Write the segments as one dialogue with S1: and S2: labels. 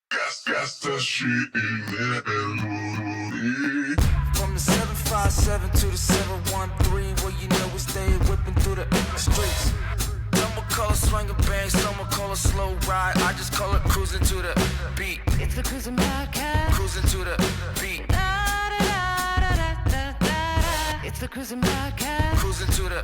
S1: Gas that shit in there.
S2: From the 757 to the 713, where you know we stay whipping through the streets. Some will call it swinging bang, some will call it slow ride. I just call it cruising to the beat.
S3: It's the Cruising Podcast.
S2: Cruising to the beat.
S3: It's the Cruising Podcast.
S2: Cruising to the.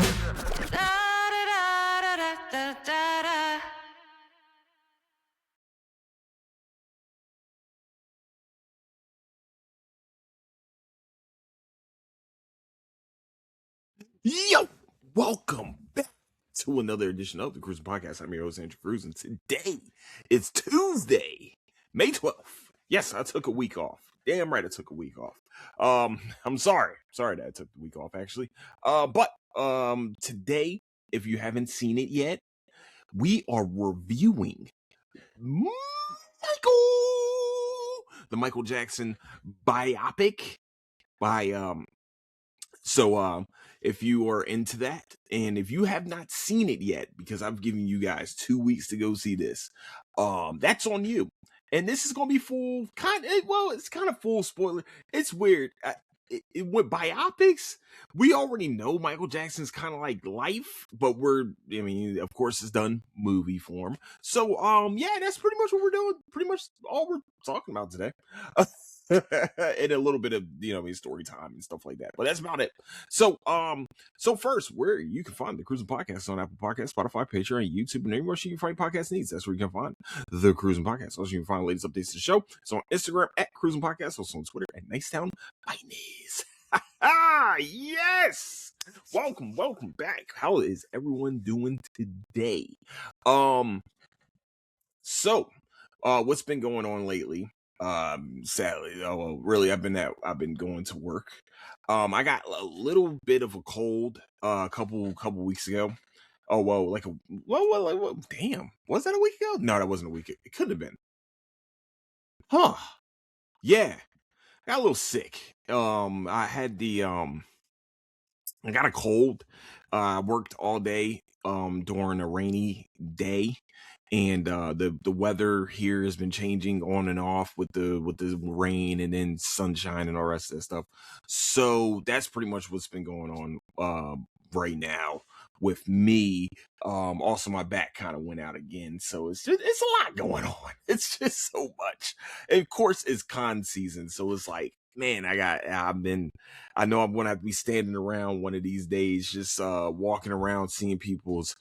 S1: Yo, welcome back to another edition of the Cruising Podcast. I'm your host, Andrew Cruz, and today is Tuesday, May 12th. Yes, I took a week off. Damn right, I took a week off. I'm sorry that I took the week off, actually. But today, if you haven't seen it yet, we are reviewing the Michael Jackson biopic by if you are into that, and if you have not seen it yet, because I've given you guys 2 weeks to go see this, that's on you. And this is gonna be full it's kind of full spoiler. It's weird. With biopics, we already know Michael Jackson's kind of like life, but of course it's done movie form. So yeah, that's pretty much what we're doing. Pretty much all we're talking about today. And a little bit of story time and stuff like that, but that's about it. So first, where you can find the Cruising Podcast on Apple Podcasts, Spotify, Patreon, YouTube, and anywhere you can find podcast needs. That's where you can find the Cruising Podcast. Also, you can find the latest updates to the show. It's on Instagram at Cruising Podcast, also on Twitter at Nicetown Finance. Yes, welcome back. How is everyone doing today? So what's been going on lately? Sadly, really, I've been going to work. I got a little bit of a cold a couple weeks ago. Oh, whoa, damn, was that a week ago? No, that wasn't a week. It could have been. Huh. Yeah. I got a little sick. I had I got a cold. I worked all day during a rainy day. And the weather here has been changing on and off with the rain and then sunshine and all the rest of that stuff. So that's pretty much what's been going on right now with me. Also my back kind of went out again. So it's a lot going on. It's just so much. And of course it's con season. So it's like, man, I know I'm gonna have to be standing around one of these days, just walking around seeing people's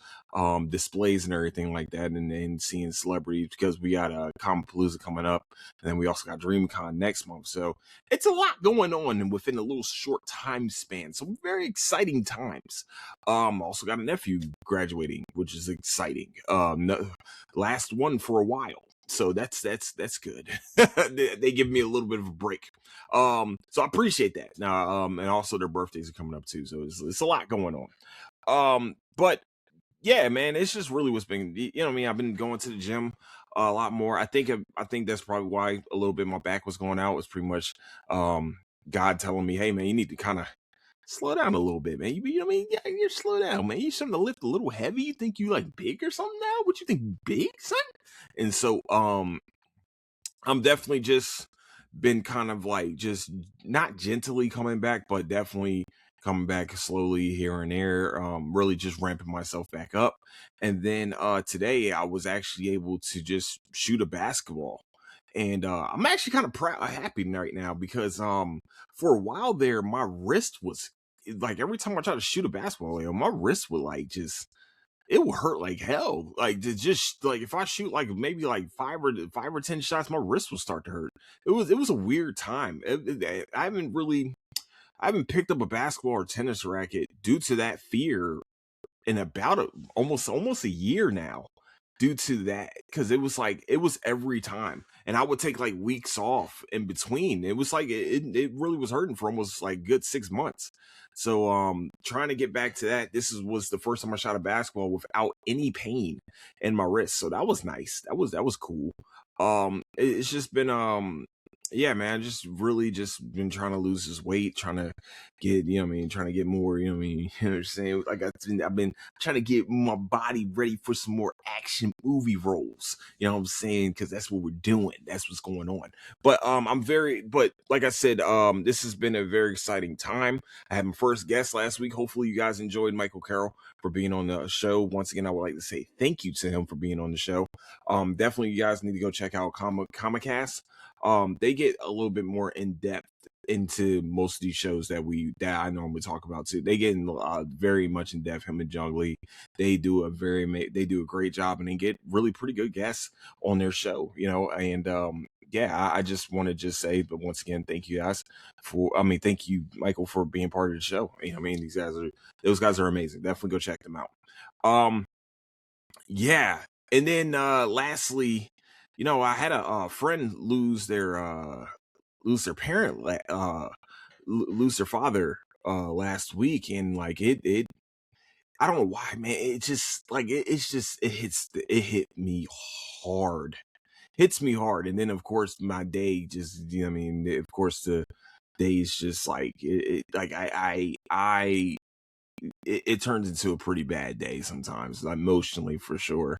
S1: displays and everything like that, and then seeing celebrities, because we got Comapalooza coming up, and then we also got DreamCon next month. So it's a lot going on and within a little short time span. So very exciting times. Also got a nephew graduating, which is exciting. Last one for a while. So that's good. They give me a little bit of a break. So I appreciate that. Now, and also their birthdays are coming up too. So it's a lot going on. But yeah, man, it's just really what's been, I've been going to the gym a lot more. I think that's probably why a little bit my back was going out. It was pretty much God telling me, hey man, you need to kind of slow down a little bit, man. Yeah, you're slow down, man. You something to lift a little heavy. You think you like big or something now? What you think, big, son? And so I'm definitely just been kind of like just not gently coming back, but definitely coming back slowly here and there, really just ramping myself back up. And then today I was actually able to just shoot a basketball. And I'm actually kind of happy right now, because for a while there, my wrist was like, every time I tried to shoot a basketball, my wrist would it would hurt like hell. Like, to just like, if I shoot like maybe like 5 or 10 shots, my wrist will start to hurt. It was a weird time. I haven't picked up a basketball or tennis racket due to that fear in about almost a year now, due to that, because it was every time, and I would take like weeks off in between. It was like it really was hurting for almost like good 6 months. So trying to get back to that. Was the first time I shot a basketball without any pain in my wrist, so that was nice. That was cool. It's just been yeah, man, just really just been trying to lose this weight, trying to get, you know what I mean, trying to get more, you know what I mean, you know what I'm saying? Like I've been trying to get my body ready for some more action movie roles, you know what I'm saying? Because that's what we're doing. That's what's going on. But like I said, this has been a very exciting time. I had my first guest last week. Hopefully you guys enjoyed Michael Carroll for being on the show. Once again, I would like to say thank you to him for being on the show. Definitely you guys need to go check out Comicast. They get a little bit more in depth into most of these shows that I normally talk about too. They get in, very much in depth. Him and Jung Lee, they do a great job, and they get really pretty good guests on their show. You know, and yeah, I just want to just say, but once again, thank you guys thank you, Michael, for being part of the show. You know, I mean, those guys are amazing. Definitely go check them out. Yeah, and then lastly, you know, I had a friend lose their parent, lose their father last week, and like it I don't know why, man. It just like it hit me hard. Hits me hard, and then of course my day just, you know what I mean, of course the days just like like it turns into a pretty bad day sometimes, emotionally for sure.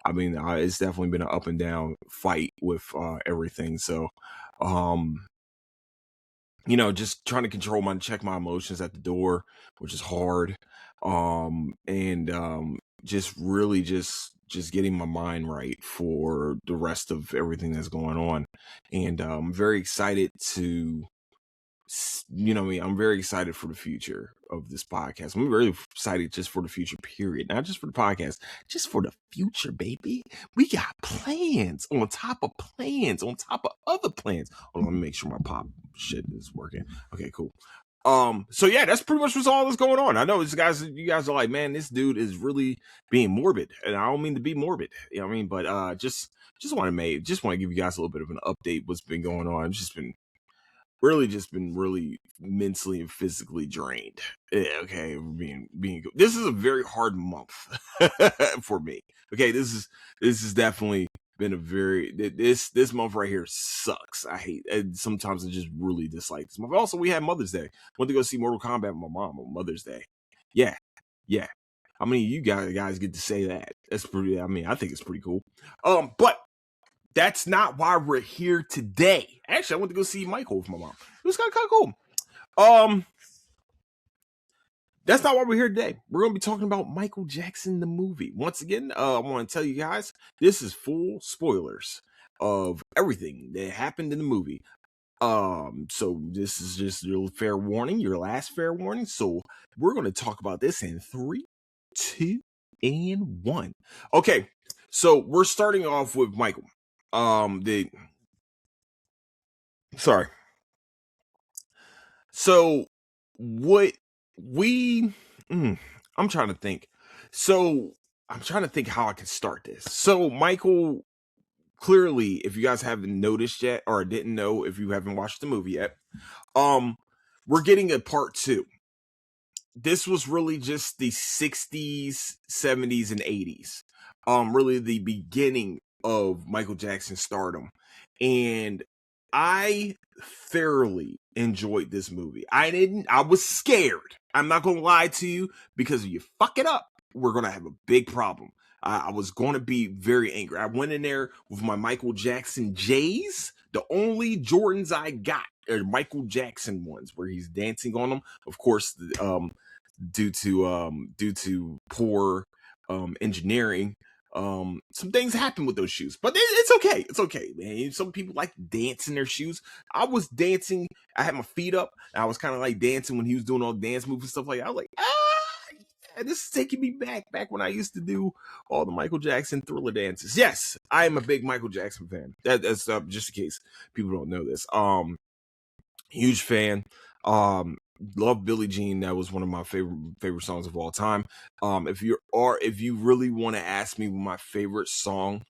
S1: I mean, it's definitely been an up and down fight with everything. So, you know, just trying to check my emotions at the door, which is hard. And just really just getting my mind right for the rest of everything that's going on. And I'm very excited to, you know, I'm very excited for the future of this podcast. I'm very excited just for the future, period. Not just for the podcast, just for the future, baby. We got plans on top of plans on top of other plans. Hold on, let me make sure my pop shit is working. Okay, cool. So yeah, that's pretty much what's all that's going on. I know you guys are like, man, this dude is really being morbid, and I don't mean to be morbid, you know what I mean, but just want to give you guys a little bit of an update what's been going on. I've just been really mentally and physically drained. Yeah, okay, being this is a very hard month for me. Okay, this is definitely been a very this month right here sucks. I hate, and sometimes I just really dislike this month. Also, we had Mother's Day. Went to go see Mortal Kombat with my mom on Mother's Day. Yeah. How many of you guys get to say that? That's pretty. I mean, I think it's pretty cool. But that's not why we're here today. Actually, I went to go see Michael with my mom. It was kind of cool. That's not why we're here today. We're going to be talking about Michael Jackson, the movie. Once again, I want to tell you guys, this is full spoilers of everything that happened in the movie. So this is just your fair warning, your last fair warning. So we're going to talk about this in 3, 2, and 1. Okay, so we're starting off with Michael. So what we I'm trying to think. So I'm trying to think how I can start this. So Michael, clearly, if you guys haven't noticed yet, or didn't know, if you haven't watched the movie yet, we're getting a part 2. This was really just the 60s, 70s, and 80s. Really the beginning of Michael Jackson's stardom. And I thoroughly enjoyed this movie. I was scared. I'm not gonna lie to you, because if you fuck it up, we're gonna have a big problem. I was going to be very angry. I went in there with my Michael Jackson J's. The only Jordans I got are Michael Jackson ones, where he's dancing on them. Of course, due to poor engineering, some things happen with those shoes, but it's okay, man. Some people like to dance in their shoes. I was dancing. I had my feet up, and I was kind of like dancing when he was doing all the dance moves and stuff like that. I was like, yeah, this is taking me back when I used to do all the Michael Jackson Thriller dances. Yes, I am a big Michael Jackson fan. That's just in case people don't know this. Huge fan. Love Billie Jean. That was one of my favorite songs of all time. If you really want to ask me what my favorite song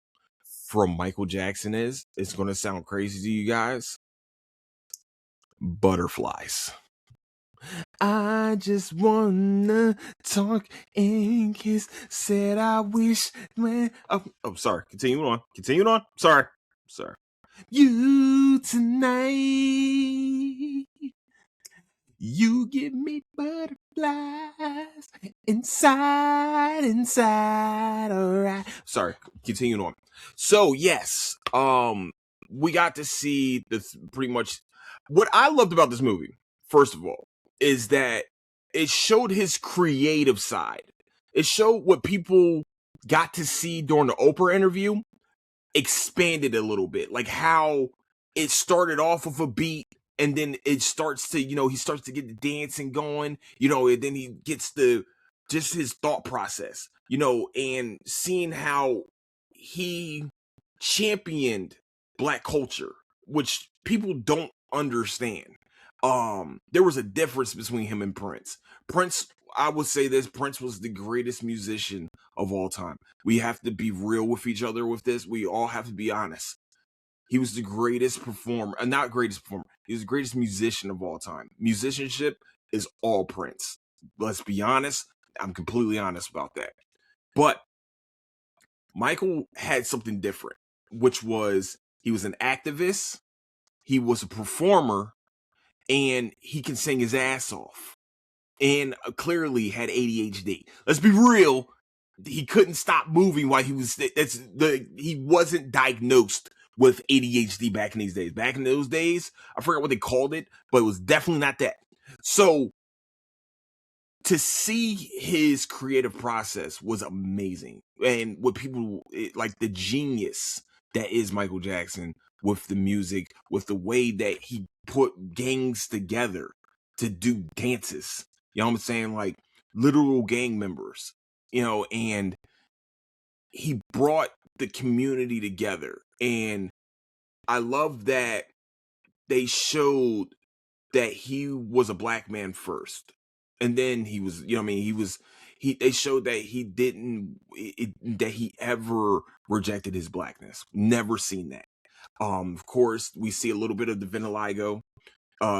S1: from Michael Jackson is, it's going to sound crazy to you guys. Butterflies. I just wanna talk and kiss. Said I wish when. Oh, sorry. Continue on. Sorry. You tonight. You give me butterflies inside, alright. Sorry, continuing on. So yes, we got to see this pretty much. What I loved about this movie, first of all, is that it showed his creative side. It showed what people got to see during the Oprah interview, expanded a little bit, like how it started off with a beat and then it starts to, he starts to get the dancing going, and then he gets the just his thought process, and seeing how he championed black culture, which people don't understand. There was a difference between him and Prince. I would say this: Prince was the greatest musician of all time. We have to be real with each other with this. We all have to be honest. He was the greatest performer, not greatest performer. He was the greatest musician of all time. Musicianship is all Prince. Let's be honest. I'm completely honest about that. But Michael had something different, which was he was an activist, he was a performer, and he can sing his ass off. And clearly had ADHD. Let's be real. He couldn't stop moving while he was. He wasn't diagnosed with ADHD back in these days. Back in those days, I forgot what they called it, but it was definitely not that. So to see his creative process was amazing, and what people like the genius that is Michael Jackson with the music, with the way that he put gangs together to do dances. You know what I'm saying? Like literal gang members, and he brought the community together. And I love that they showed that he was a black man first. And then he was, they showed that he didn't, that he ever rejected his blackness. Never seen that. Of course, we see a little bit of the vitiligo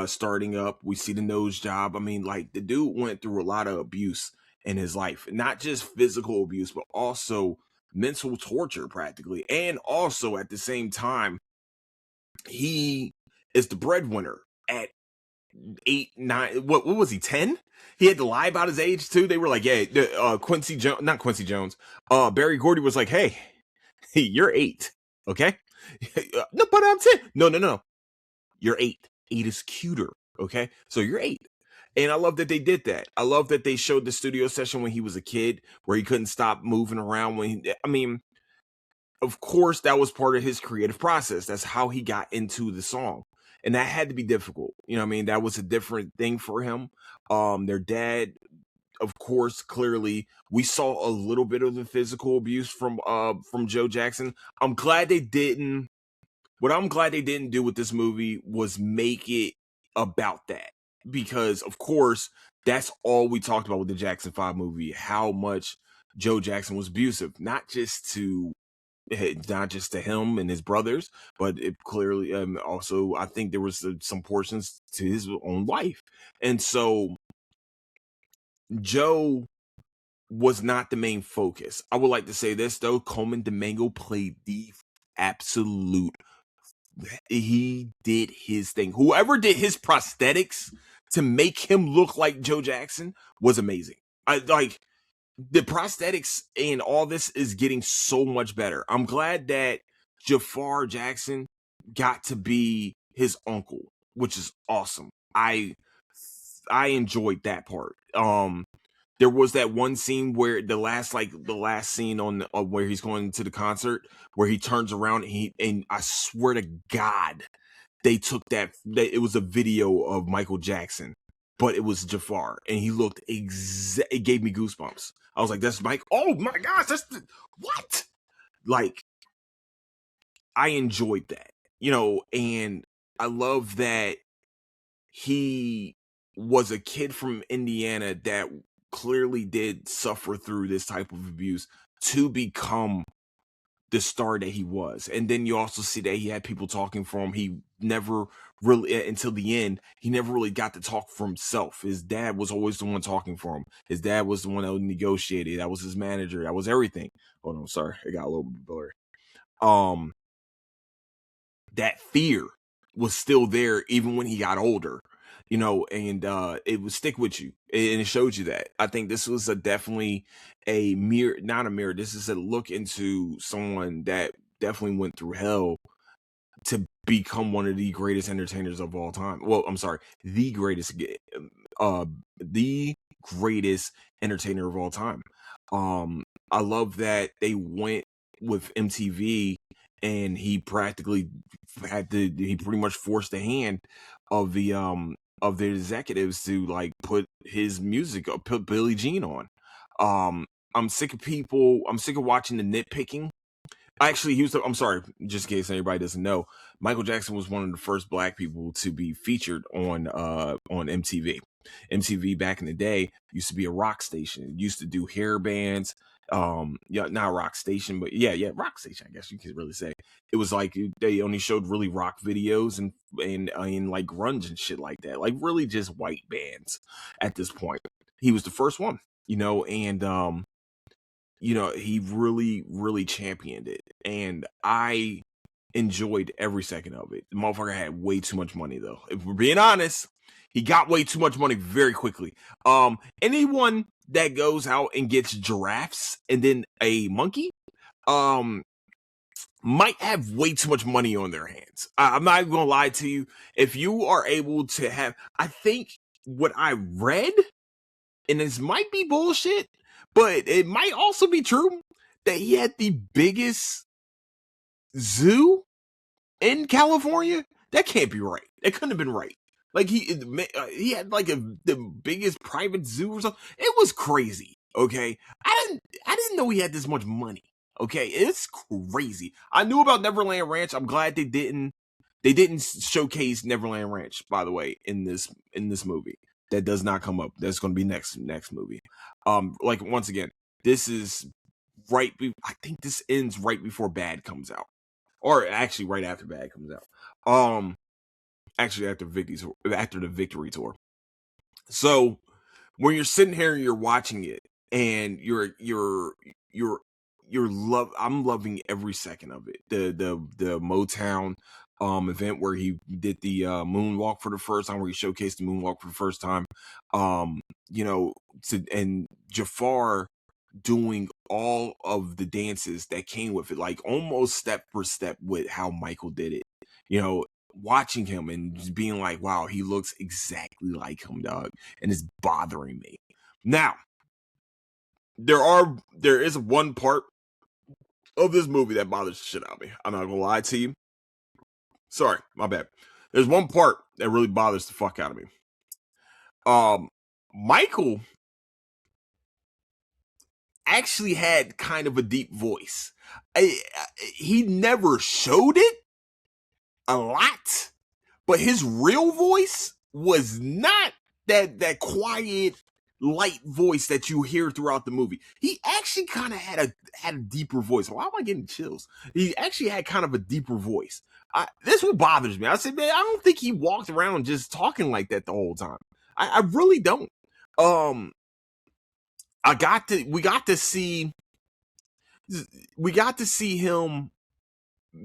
S1: starting up. We see the nose job. I mean, like the dude went through a lot of abuse in his life, not just physical abuse, but also mental torture practically. And also at the same time, he is the breadwinner at 8, 9, what was he, 10? He had to lie about his age too. They were like, yeah, Quincy Jones, not Quincy Jones. Barry Gordy was like, hey, you're 8. Okay. No, but I'm 10. No. You're 8. 8 is cuter. Okay. So you're 8. And I love that they did that. I love that they showed the studio session when he was a kid where he couldn't stop moving around of course that was part of his creative process. That's how he got into the song. And that had to be difficult. That was a different thing for him. Their dad, of course, clearly we saw a little bit of the physical abuse from Joe Jackson. I'm glad they didn't. What I'm glad they didn't do with this movie was make it about that. Because, of course, that's all we talked about with the Jackson 5 movie, how much Joe Jackson was abusive, not just to him and his brothers, but it clearly also I think there was some portions to his own wife. And so Joe was not the main focus. I would like to say this though, Coleman Domingo played the absolute, he did his thing. Whoever did his prosthetics to make him look like Joe Jackson was amazing. The prosthetics and all this is getting so much better. I'm glad that Jafar Jackson got to be his uncle, which is awesome. I enjoyed that part. There was that one scene where the last scene on where he's going to the concert where he turns around and I swear to God, they took that it was a video of Michael Jackson, but it was Jafar, and he looked it gave me goosebumps. I was like, that's Mike. Oh my gosh, what? Like, I enjoyed that, and I love that he was a kid from Indiana that clearly did suffer through this type of abuse to become the star that he was. And then you also see that he had people talking for him. He never really, until the end, he never really got to talk for himself. His dad was always the one talking for him. His dad was the one that negotiated. That was his manager. That was everything. Hold on, sorry, it got a little bit blurry. that fear was still there even when he got older, and it would stick with you, and it showed you that. I think this was definitely a mirror, not a mirror. This is a look into someone that definitely went through hell to become one of the greatest entertainers of all time. Well, I'm sorry, uh, the greatest entertainer of all time. I love that they went with MTV, and he practically he pretty much forced the hand of the executives to like put his music up, put Billie Jean on. I'm sick of watching the nitpicking. Actually, I'm sorry, just in case anybody doesn't know, Michael Jackson was one of the first black people to be featured on MTV. MTV back in the day used to be a rock station. It used to do hair bands. Yeah, not rock station, but yeah, rock station, I guess you could really say. It was like they only showed really rock videos and like grunge and shit like that. Like really just white bands at this point. He was the first one, and he really, really championed it. And I enjoyed every second of it. The motherfucker had way too much money, though. If we're being honest, he got way too much money very quickly. Anyone that goes out and gets giraffes and then a monkey, might have way too much money on their hands. I'm not even gonna lie to you. If you are able to have, I think what I read, and this might be bullshit, but it might also be true, that he had the biggest zoo in California. That can't be right. That couldn't have been right. Like he had like the biggest private zoo or something. It was crazy. Okay, I didn't know he had this much money. Okay, it's crazy. I knew about Neverland Ranch. I'm glad they didn't showcase Neverland Ranch, by the way, in this movie. That does not come up. That's going to be next movie. Like once again, this is I think this ends right before Bad comes out, or actually right after Bad comes out. Actually after the Victory tour. So when you're sitting here and you're watching it, and I'm loving every second of it. The Motown event where he did the moonwalk for the first time, where he showcased the moonwalk for the first time. And Jafar doing all of the dances that came with it, like almost step for step with how Michael did it. Watching him and just being like, wow, he looks exactly like him, dog, and it's bothering me. Now, there is one part of this movie that bothers the shit out of me. I'm not gonna lie to you. Sorry, my bad. There's one part that really bothers the fuck out of me. Michael actually had kind of a deep voice. He never showed it a lot, but his real voice was not that quiet, light voice that you hear throughout the movie. He actually kind of had a deeper voice. Why am I getting chills? He actually had kind of a deeper voice. This is what bothers me. I said, man, I don't think he walked around just talking like that the whole time. I really don't. We got to see him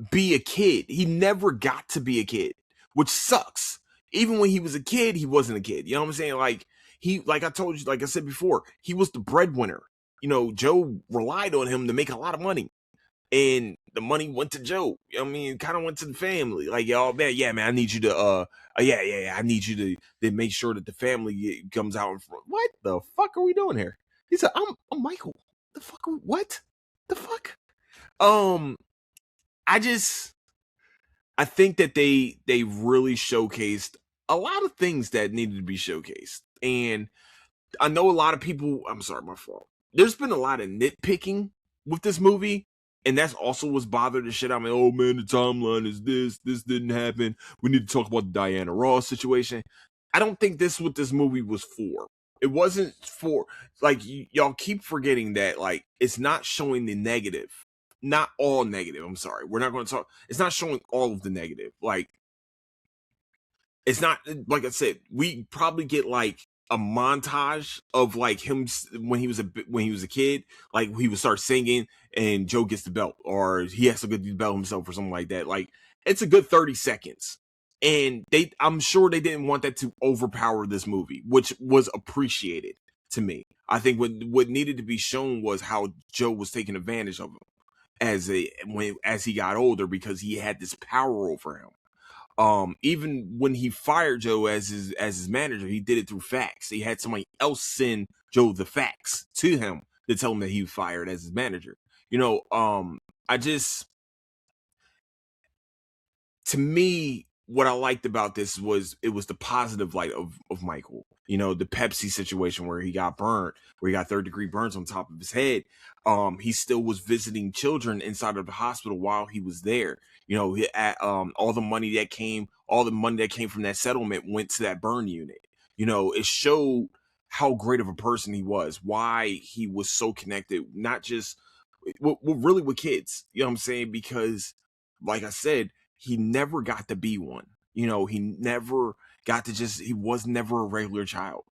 S1: be a kid. He never got to be a kid, which sucks. Even when he was a kid, he wasn't a kid. You know what I'm saying? Like I told you, like I said before, he was the breadwinner. Joe relied on him to make a lot of money, and the money went to Joe. I mean, kind of went to the family. Like, y'all, man, I need you to, I need you to make sure that the family comes out in front. What the fuck are we doing here? He said, I'm Michael. The fuck? What? The fuck? I think that they really showcased a lot of things that needed to be showcased. And I know a lot of people, I'm sorry, my fault. There's been a lot of nitpicking with this movie, and that's also what's bothered the shit out of me. Oh man, the timeline is this didn't happen. We need to talk about the Diana Ross situation. I don't think this is what this movie was for. It wasn't for, like, y'all keep forgetting that, like, it's not showing the negative. Not all negative. I'm sorry. We're not going to talk. It's not showing all of the negative. Like, it's not, like I said, we probably get like a montage of like him when he was a kid, like he would start singing and Joe gets the belt, or he has to get the belt himself or something like that. Like, it's a good 30 seconds. And I'm sure they didn't want that to overpower this movie, which was appreciated to me. I think what needed to be shown was how Joe was taking advantage of him as he got older, because he had this power over him. Even when he fired Joe as his manager, he did it through fax. He had somebody else send Joe the fax to him to tell him that he was fired as his manager. I just, to me, what I liked about this was it was the positive light of Micheal. The Pepsi situation where he got burnt, where he got third-degree burns on top of his head. He still was visiting children inside of the hospital while he was there. All the money that came from that settlement went to that burn unit. It showed how great of a person he was, why he was so connected, not just really with kids. You know what I'm saying? Because, like I said, he never got to be one. He never got to he was never a regular child,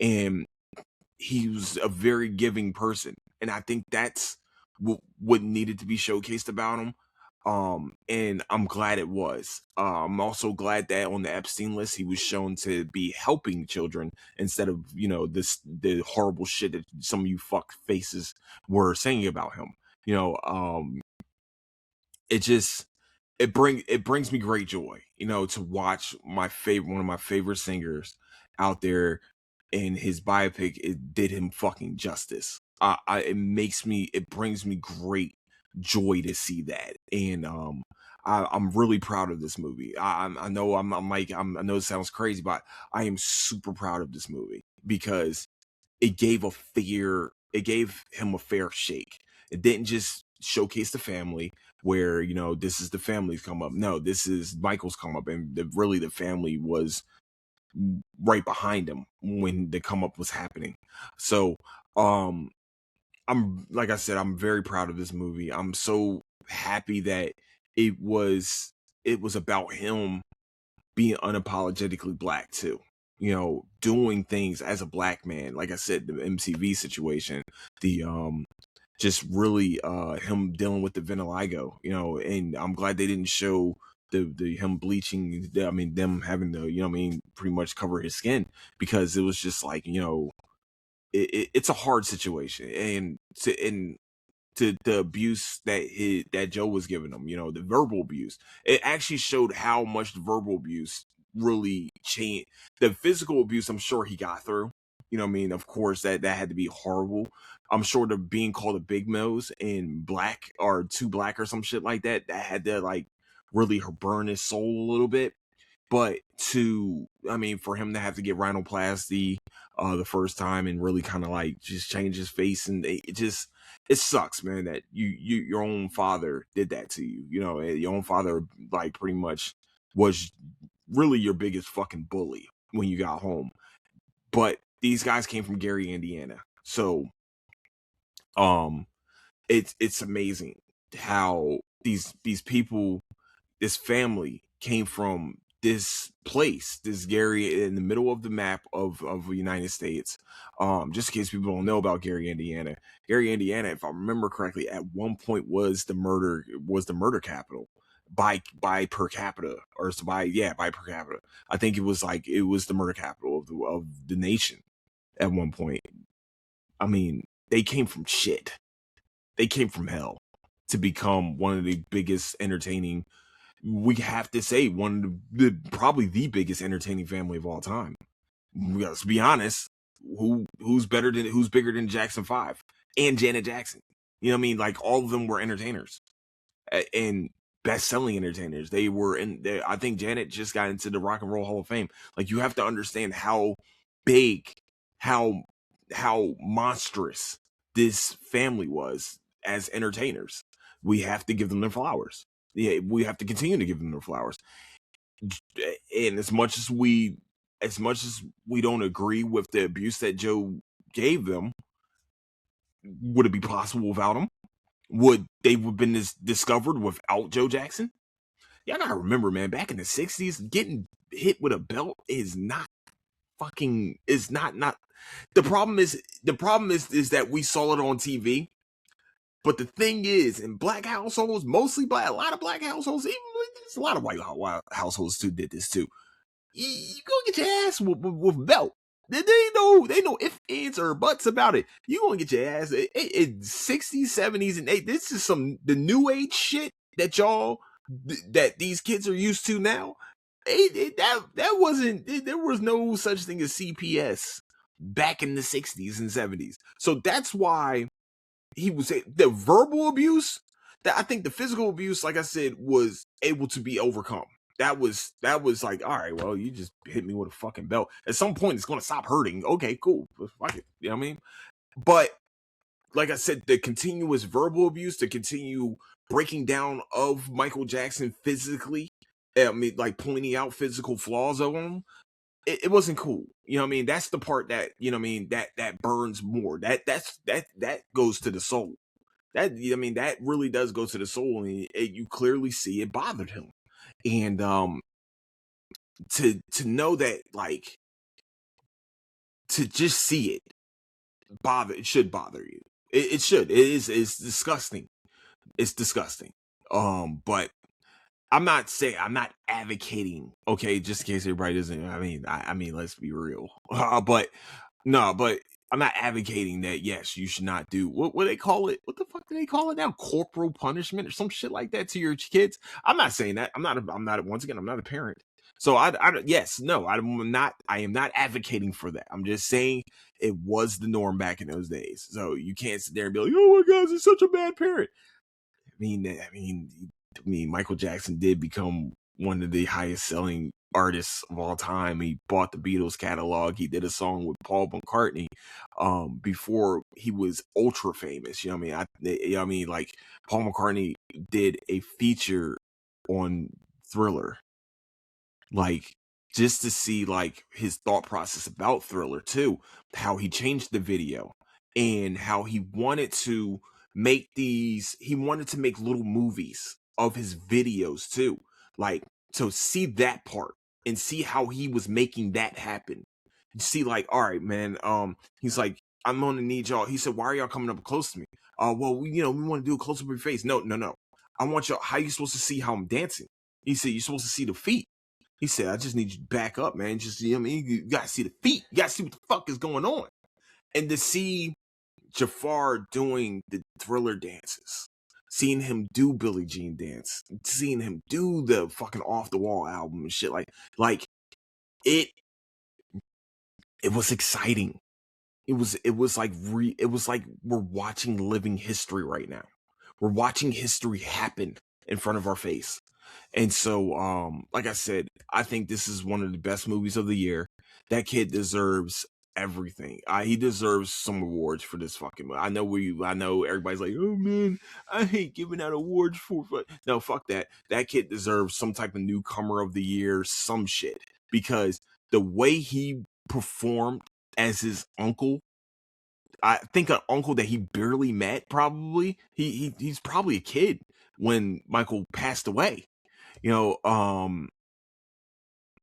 S1: and he was a very giving person. And I think that's what needed to be showcased about him. And I'm glad it was. I'm also glad that on the Epstein list, he was shown to be helping children instead of, the horrible shit that some of you fuck faces were saying about him. It brings me great joy, to watch one of my favorite singers out there, and his biopic, it did him fucking justice. It brings me great joy to see that. And I'm really proud of this movie. I know I know it sounds crazy, but I am super proud of this movie because it gave him a fair shake. It didn't just showcase the family where, this is the family's come up. No, this is Michael's come up, and really the family was right behind him when the come up was happening. So, like I said, I'm very proud of this movie. I'm so happy that it was about him being unapologetically black too. Doing things as a black man. Like I said, the MTV situation, the just really him dealing with the vitiligo, and I'm glad they didn't show the him bleaching. Them having to, pretty much cover his skin, because it was just like, it's a hard situation, and to the abuse that Joe was giving him, the verbal abuse. It actually showed how much the verbal abuse really changed. The physical abuse, I'm sure he got through. Of course, that had to be horrible. I'm sure the being called a big nose and black or too black or some shit like that had to like really burn his soul a little bit. But for him to have to get rhinoplasty the first time and really kind of like just change his face, and it sucks, man, that your own father did that to you. Your own father like pretty much was really your biggest fucking bully when you got home. But these guys came from Gary, Indiana. So it's amazing how these people, this family came from this place, this Gary, in the middle of the map of the United States. Just in case people don't know about Gary, Indiana. Gary, Indiana, if I remember correctly, at one point was the murder capital by per capita, or by per capita. I think it was the murder capital of the nation at one point. They came from shit. They came from hell to become one of the biggest entertaining, we have to say, one of the probably the biggest entertaining family of all time. Let's be honest. Who's bigger than Jackson 5 and Janet Jackson? Like all of them were entertainers and best-selling entertainers. They were I think Janet just got into the Rock and Roll Hall of Fame. Like, you have to understand how big, how monstrous this family was as entertainers. We have to give them their flowers. Yeah, we have to continue to give them their flowers. And as much as we don't agree with the abuse that Joe gave them, would it be possible without him? Would they have been discovered without Joe Jackson? Y'all gotta remember, man, back in the 60s, getting hit with a belt is not the problem is that we saw it on TV. But the thing is, in black households, mostly black, a lot of black households, even there's a lot of white households too did this too. You go get your ass with a belt. They know if ands or buts about it. You gonna get your ass in 60s, 70s, and 80s. This is the new age shit that that these kids are used to now. That wasn't, there was no such thing as CPS back in the 60s and 70s. So that's why he was the verbal abuse. That I think the physical abuse, like I said, was able to be overcome. That was like, all right, well, you just hit me with a fucking belt. At some point, it's gonna stop hurting. Okay, cool, fuck it. You know what I mean? But like I said, the continuous verbal abuse, the continue breaking down of Michael Jackson physically, I mean, like pointing out physical flaws of him, it wasn't cool. You know what I mean? That's the part that, you know what I mean, that burns more. That goes to the soul. That, I mean, that really does go to the soul, and you clearly see it bothered him. And to know that, like, to just see it should bother you. It should. It's disgusting. It's disgusting. But I'm not advocating, okay, just in case everybody doesn't, I mean, let's be real. But I'm not advocating that, yes, you should not do what they call it. What the fuck do they call it now? Corporal punishment or some shit like that to your kids. I'm not saying that. I'm not, once again, I'm not a parent. So I am not advocating for that. I'm just saying it was the norm back in those days. So you can't sit there and be like, oh my God, he's such a bad parent. I mean, Michael Jackson did become one of the highest selling artists of all time. He bought the Beatles catalog. He did a song with Paul McCartney before he was ultra famous. You know what I mean? Like, Paul McCartney did a feature on Thriller. Like, just to see, like, his thought process about Thriller too, how he changed the video and how he wanted to make little movies of his videos too. Like, so see that part and see how he was making that happen. See, like, all right, man, he's like, I'm gonna need y'all. He said, why are y'all coming up close to me? Well, we want to do a close up of your face. No. I want y'all, how you supposed to see how I'm dancing? He said, you're supposed to see the feet. He said, I just need you to back up, man. Just, you know what I mean? You gotta see the feet. You gotta see what the fuck is going on. And to see Jafar doing the Thriller dances, seeing him do Billie Jean dance, seeing him do the fucking Off the Wall album and shit, like it was exciting. It was like we're watching living history right now. We're watching history happen in front of our face. And so, like I said, I think this is one of the best movies of the year. That kid deserves everything. He deserves some awards for this fucking movie. I know everybody's like, oh man, I hate giving out awards for. No, fuck that. That kid deserves some type of newcomer of the year, some shit. Because the way he performed as his uncle, I think an uncle that he barely met, probably. He's probably a kid when Michael passed away. You know,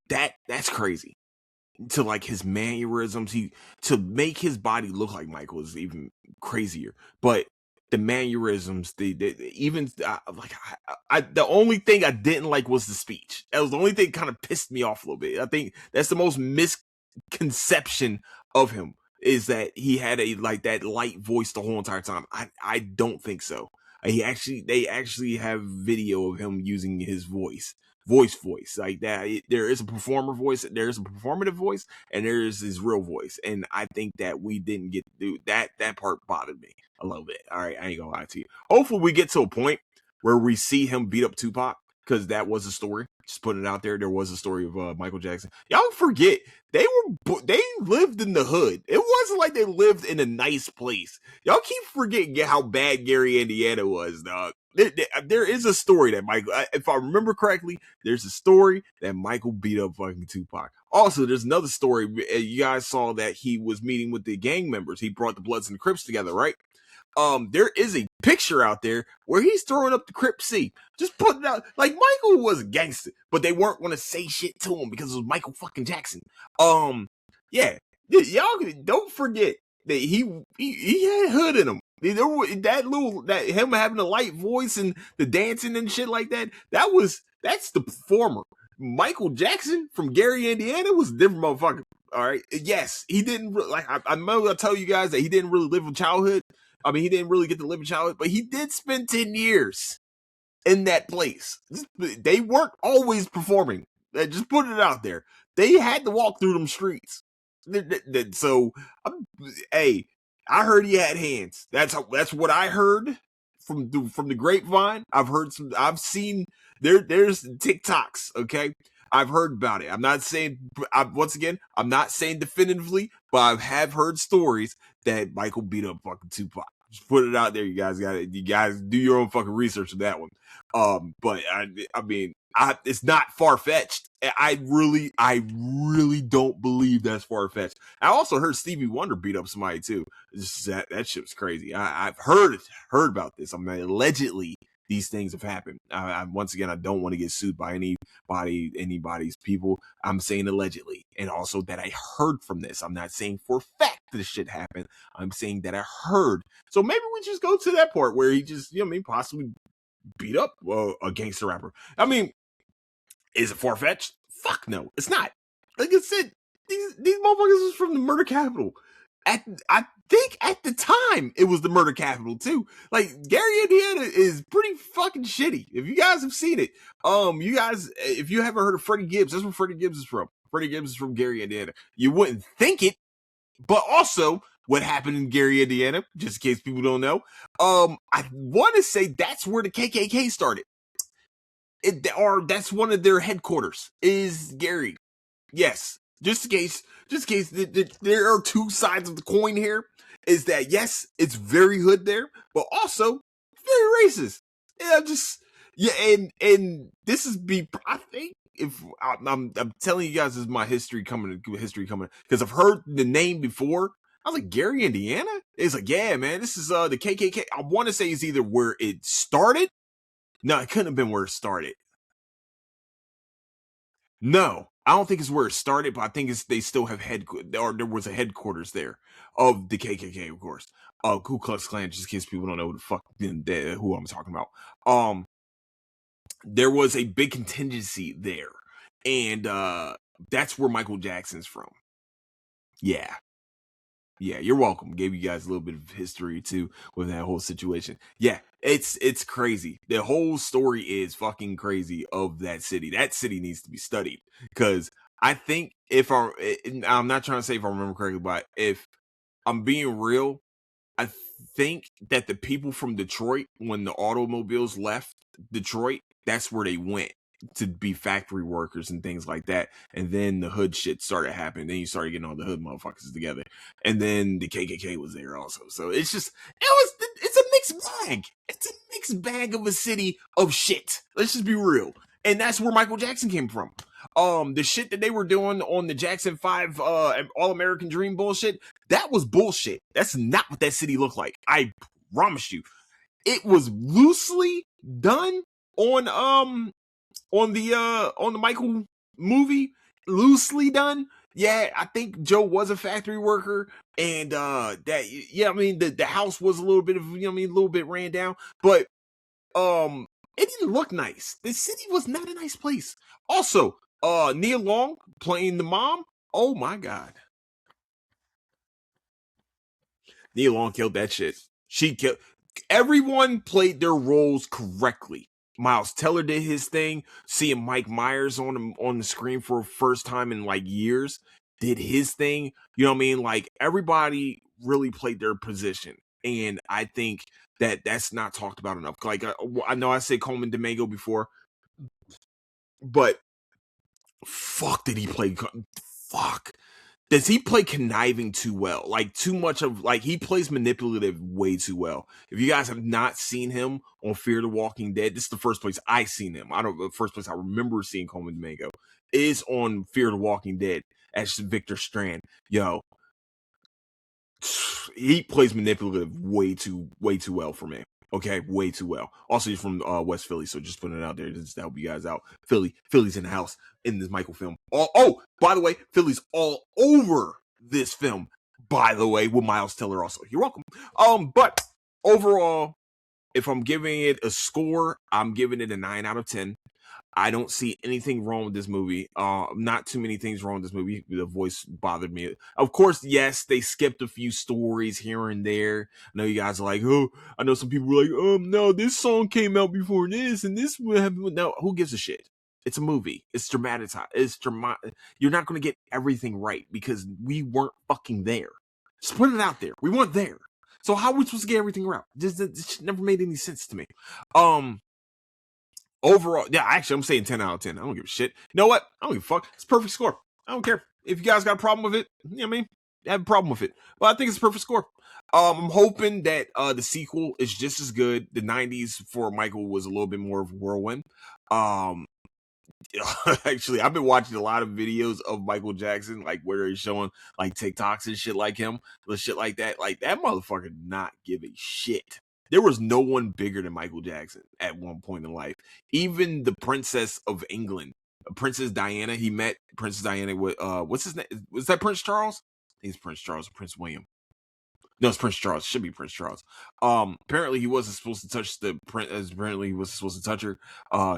S1: that's crazy. To, like, his mannerisms, to make his body look like Michael is even crazier. But the mannerisms, the only thing I didn't like was the speech. That was the only thing that kind of pissed me off a little bit. I think that's the most misconception of him, is that he had that light voice the whole entire time. I don't think so. They actually have video of him using his voice like that. There is a performer voice, there is a performative voice, and there is his real voice. And I think that we didn't get to do that. That part bothered me a little bit. All right, I ain't gonna lie to you. Hopefully we get to a point where we see him beat up Tupac, because that was a story. Just putting it out there. There was a story of Michael Jackson. Y'all forget they lived in the hood. It wasn't like they lived in a nice place. Y'all keep forgetting how bad Gary, Indiana was, dog. There is a story that Michael, if I remember correctly, there's a story that Michael beat up fucking Tupac. Also, there's another story. You guys saw that he was meeting with the gang members. He brought the Bloods and the Crips together, right? There is a picture out there where he's throwing up the Crip C. Just putting out, like, Michael was a gangster, but they weren't going to say shit to him because it was Michael fucking Jackson. Yeah, y'all don't forget that he had hood in him. That him having a light voice and the dancing and shit like that. That's the performer. Michael Jackson from Gary, Indiana was a different motherfucker. All right. Yes, he didn't I remember I tell you guys that he didn't really live a childhood. I mean, he didn't really get to live a childhood, but he did spend 10 years in that place. They weren't always performing. Just put it out there. They had to walk through them streets. So, hey, I heard he had hands. That's what I heard from the grapevine. I've seen there's TikToks. Okay, I've heard about it. I'm not saying I'm not saying definitively, but I have heard stories that Michael beat up fucking Tupac. Just put it out there. You guys do your own fucking research on that one. But I mean, it's not far fetched. I really don't believe that's far fetched. I also heard Stevie Wonder beat up somebody too. That shit was crazy. I've heard about this. I mean, allegedly these things have happened. Once again, I don't want to get sued by anybody's people. I'm saying allegedly, and also that I heard from this. I'm not saying for a fact this shit happened. I'm saying that I heard. So maybe we just go to that part where he just, possibly beat up a gangster rapper. I mean, is it far-fetched? Fuck no, it's not. Like I said, these motherfuckers was from the murder capital. I think at the time it was the murder capital too. Like Gary, Indiana is pretty fucking shitty. If you guys have seen it, if you haven't heard of Freddie Gibbs, that's where Freddie Gibbs is from. Freddie Gibbs is from Gary, Indiana. You wouldn't think it, but also what happened in Gary, Indiana, just in case people don't know. I want to say that's where the KKK started. That's one of their headquarters is Gary. Yes, just in case there are two sides of the coin here. Is that yes, it's very hood there, but also very racist. And this is I think if I'm telling you guys, this is my history coming because I've heard the name before. I was like, Gary, Indiana? It's like, yeah, man, this is the KKK. I want to say it's either where it started. No, it couldn't have been where it started. No, I don't think it's where it started, but I think they still have there was a headquarters there of the KKK, of course. Ku Klux Klan, just in case people don't know who I'm talking about. There was a big contingency there, and that's where Michael Jackson's from. Yeah, you're welcome. Gave you guys a little bit of history too with that whole situation. Yeah, it's crazy. The whole story is fucking crazy of that city. That city needs to be studied because I think I'm not trying to say if I remember correctly, but if I'm being real, I think that the people from Detroit, when the automobiles left Detroit, that's where they went to be factory workers and things like that. And then the hood shit started happening. Then you started getting all the hood motherfuckers together. And then the KKK was there also. So it's a mixed bag. It's a mixed bag of a city of shit. Let's just be real. And that's where Michael Jackson came from. The shit that they were doing on the Jackson 5 All-American Dream bullshit, that was bullshit. That's not what that city looked like. I promise you. It was loosely done on the Michael movie, loosely done. Yeah, I think Joe was a factory worker, and I mean the house was a little bit ran down, but it didn't look nice. The city was not a nice place. Also, Nia Long playing the mom. Oh my god, Nia Long killed that shit. Everyone played their roles correctly. Miles Teller did his thing. Seeing Mike Myers on the screen for the first time in like years did his thing. You know what I mean? Like everybody really played their position, and I think that's not talked about enough. Like I know I said Coleman Domingo before, but fuck, did he play? Fuck. Does he play conniving too well? Like too much of he plays manipulative way too well. If you guys have not seen him on Fear the Walking Dead, this is the first place I seen him. The first place I remember seeing Coleman Domingo is on Fear the Walking Dead as Victor Strand. Yo, he plays manipulative way too well for me. Okay, way too well. Also, he's from West Philly, so just putting it out there just to help you guys out. Philly's in the house in this Michael film. Oh, by the way, Philly's all over this film. By the way, with Miles Teller also. You're welcome. But overall, if I'm giving it a score, I'm giving it a 9 out of 10. I don't see anything wrong with this movie. Not too many things wrong with this movie. The voice bothered me. Of course, yes, they skipped a few stories here and there. I know you guys are like, oh, I know some people were like, no, this song came out before this, and this would have. No, who gives a shit? It's a movie. It's dramatized. You're not going to get everything right because we weren't fucking there. Just put it out there. We weren't there. So how are we supposed to get everything right? This never made any sense to me. Overall, yeah, actually, I'm saying 10 out of 10. I don't give a shit. You know what? I don't give a fuck. It's a perfect score. I don't care. If you guys got a problem with it, you know what I mean? I have a problem with it. But I think it's a perfect score. I'm hoping that the sequel is just as good. The 90s for Michael was a little bit more of a whirlwind. Actually, I've been watching a lot of videos of Michael Jackson, like where he's showing like TikToks and shit like him, shit like that. Like that motherfucker did not give a shit. There was no one bigger than Michael Jackson at one point in life. Even the Princess of England, Princess Diana, he met Princess Diana with what's his name? Was that Prince Charles? I think it's Prince Charles or Prince William. No, it's Prince Charles. Should be Prince Charles. Apparently he wasn't supposed to touch the prince. Apparently he was supposed to touch her.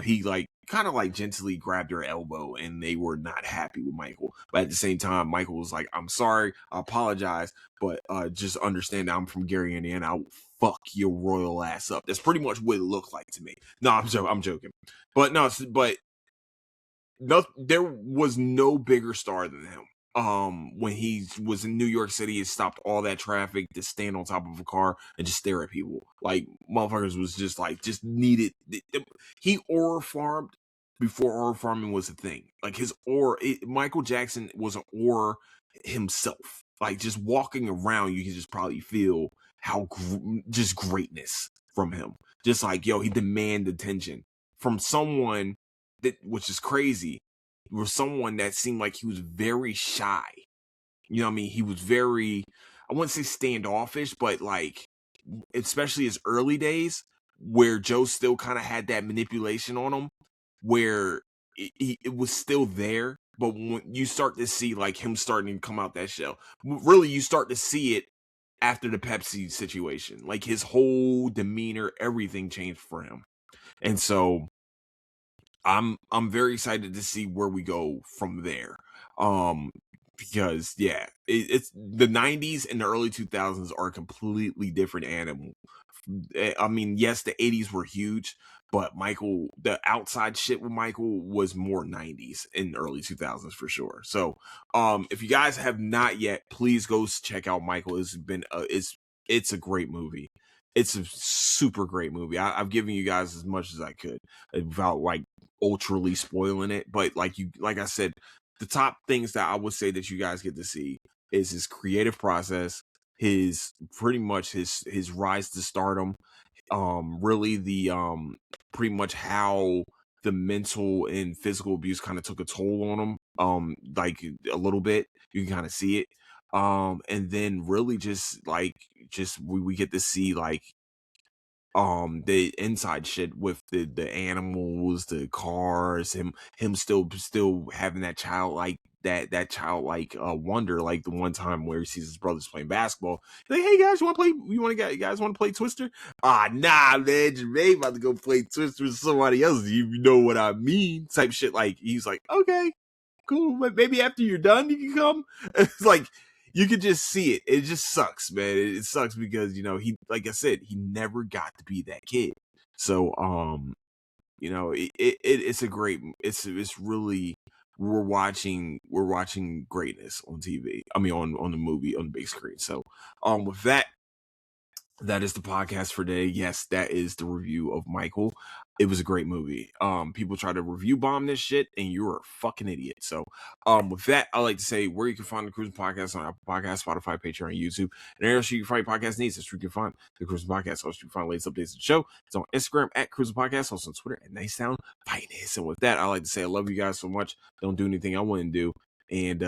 S1: He like kind of like gently grabbed her elbow, and they were not happy with Michael. But at the same time, Michael was like, "I'm sorry, I apologize, but just understand that I'm from Gary, Indiana. I'll fuck your royal ass up." That's pretty much what it looked like to me. No, I'm joking. But no, there was no bigger star than him. When he was in New York City, he stopped all that traffic to stand on top of a car and just stare at people. Like motherfuckers was just like just needed. He aura farmed before aura farming was a thing. Like his aura, Michael Jackson was an aura himself. Like just walking around, you can just probably feel how just greatness from him. Just like yo, he demanded attention from someone that, which is crazy, was someone that seemed like he was very shy. You know what I mean? He was very, I wouldn't say standoffish, but like, especially his early days where Joe still kind of had that manipulation on him, where it was still there. But when you start to see like him starting to come out that shell, really you start to see it after the Pepsi situation. Like his whole demeanor, everything changed for him. And so I'm very excited to see where we go from there. Because yeah, it's the 90s and the early 2000s are a completely different animal. I mean, yes, the 80s were huge, but Michael, the outside shit with Michael was more 90s and early 2000s for sure. So, if you guys have not yet, please go check out Michael. It's a great movie. It's a super great movie. I've given you guys as much as I could without like ultrally spoiling it, but like I said, the top things that I would say that you guys get to see is his creative process, his pretty much his rise to stardom, really the pretty much how the mental and physical abuse kind of took a toll on him, like a little bit. You can kind of see it. And then really just we get to see like the inside shit with the animals, the cars, him still having that childlike childlike wonder. Like the one time where he sees his brothers playing basketball, he's like, hey guys, you guys want to play Twister? Ah, nah, man, Jermaine about to go play Twister with somebody else, you know what I mean, type shit. Like he's like, okay, cool, maybe after you're done you can come. It's like you could just see it. It just sucks, man. It sucks because, you know, he, like I said, he never got to be that kid. So, you know, it's a great, it's really, we're watching greatness on TV. I mean, on the movie, on the big screen. So, with that, that is the podcast for today. Yes, that is the review of Michael. It was a great movie. People try to review bomb this shit, and you're a fucking idiot. So, with that, I like to say where you can find the Cruising Podcast on Apple Podcasts, Spotify, Patreon, YouTube, and anywhere you can find podcast needs. That's where you can find the Cruising Podcast. Also, you can find latest updates of the show. It's on Instagram at Cruising Podcast, also on Twitter at Nice Sound Finance. And with that, I like to say I love you guys so much. Don't do anything I wouldn't do, and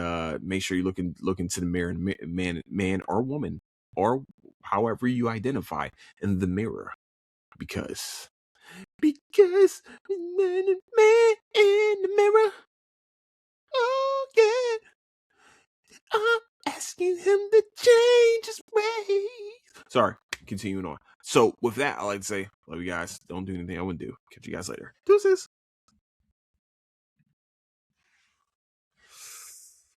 S1: make sure you look into the mirror, man or woman, or however you identify in the mirror, because man in the mirror, oh yeah, I'm asking him to change his ways. Sorry, continuing on. So with that, I like to say, love you guys. Don't do anything I wouldn't do. Catch you guys later. Deuces.